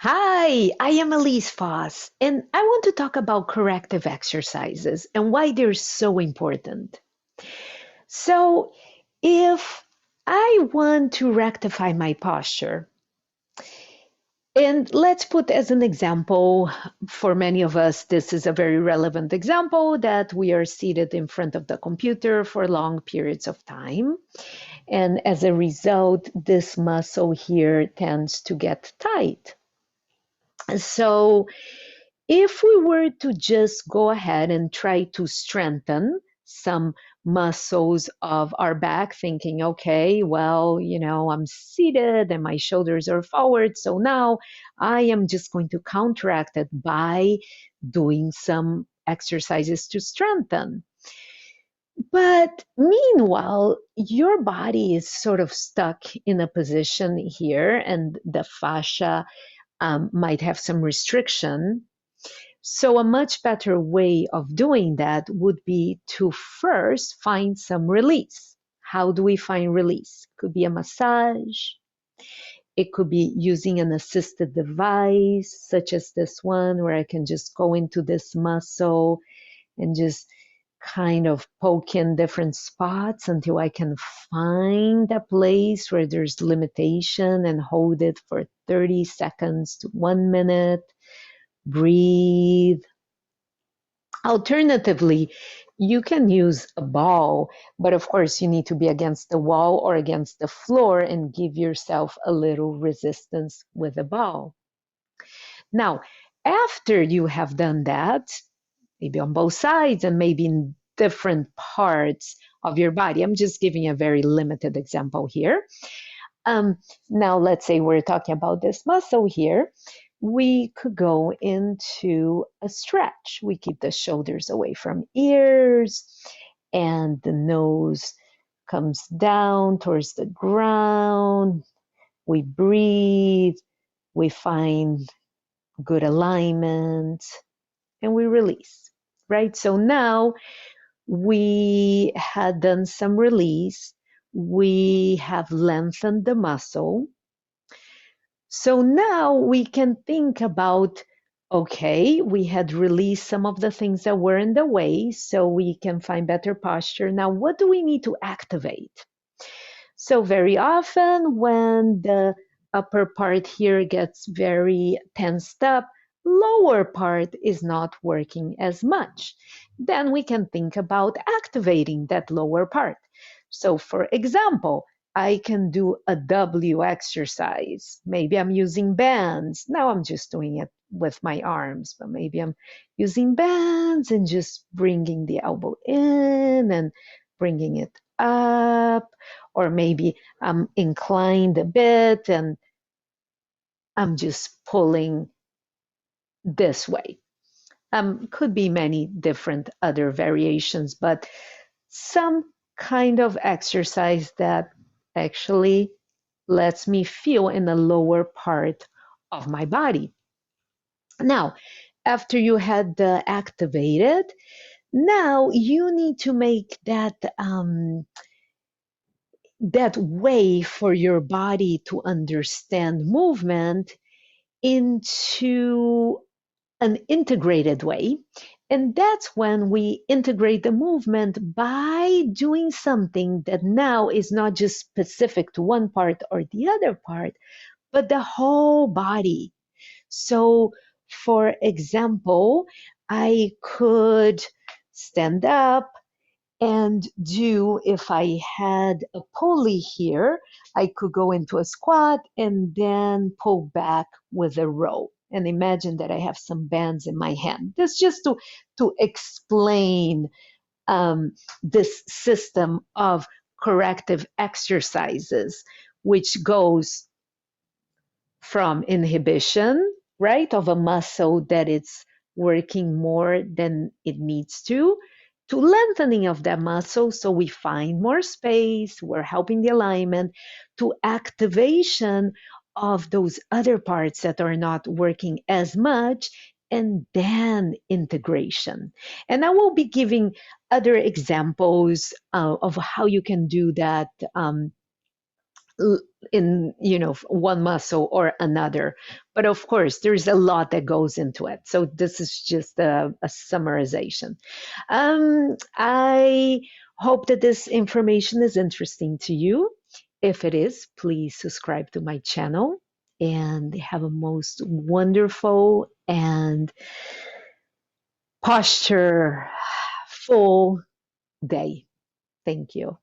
Hi, I am Elise Foss, and I want to talk about corrective exercises and why they're so important. So, if I want to rectify my posture, and let's put as an example, for many of us, this is a very relevant example that we are seated in front of the computer for long periods of time. And as a result, this muscle here tends to get tight. So, if we were to just go ahead and try to strengthen some muscles of our back, thinking, okay, well, I'm seated and my shoulders are forward. So now I am just going to counteract it by doing some exercises to strengthen. But meanwhile, your body is sort of stuck in a position here, and the fascia might have some restriction. So, a much better way of doing that would be to first find some release. How do we find release? Could be a massage. It could be using an assisted device, such as this one, where I can just go into this muscle and just kind of poke in different spots until I can find a place where there's limitation and hold it for 30 seconds to 1 minute. Breathe. Alternatively, you can use a ball, but of course, you need to be against the wall or against the floor and give yourself a little resistance with a ball. Now, after you have done that, maybe on both sides and maybe in different parts of your body, I'm just giving a very limited example here. Now, let's say we're talking about this muscle here. We could go into a stretch. We keep the shoulders away from ears and the nose comes down towards the ground. We breathe, we find good alignment, and we release, right? So now we had done some release. We have lengthened the muscle. So now we can think about, okay, we had released some of the things that were in the way so we can find better posture. Now, what do we need to activate? So very often when the upper part here gets very tensed up, lower part is not working as much. Then we can think about activating that lower part. So for example, I can do a W exercise. Maybe I'm using bands. Now I'm just doing it with my arms, but maybe I'm using bands and just bringing the elbow in and bringing it up, or maybe I'm inclined a bit and I'm just pulling this way. Could be many different other variations, but some kind of exercise that actually lets me feel in the lower part of my body. Now, after you had activated, now you need to make that way for your body to understand movement into an integrated way. And that's when we integrate the movement by doing something that now is not just specific to one part or the other part, but the whole body. So, for example, I could stand up and do, if I had a pulley here, I could go into a squat and then pull back with a row. And imagine that I have some bands in my hand. That's just to explain this system of corrective exercises, which goes from inhibition, right, of a muscle that it's working more than it needs to lengthening of that muscle so we find more space, we're helping the alignment, to activation of those other parts that are not working as much, and then integration. And I will be giving other examples of how you can do that in one muscle or another. But of course there's a lot that goes into it, so this is just a summarization. I hope that this information is interesting to you. If it is, please subscribe to my channel and have a most wonderful and posture full day. Thank you.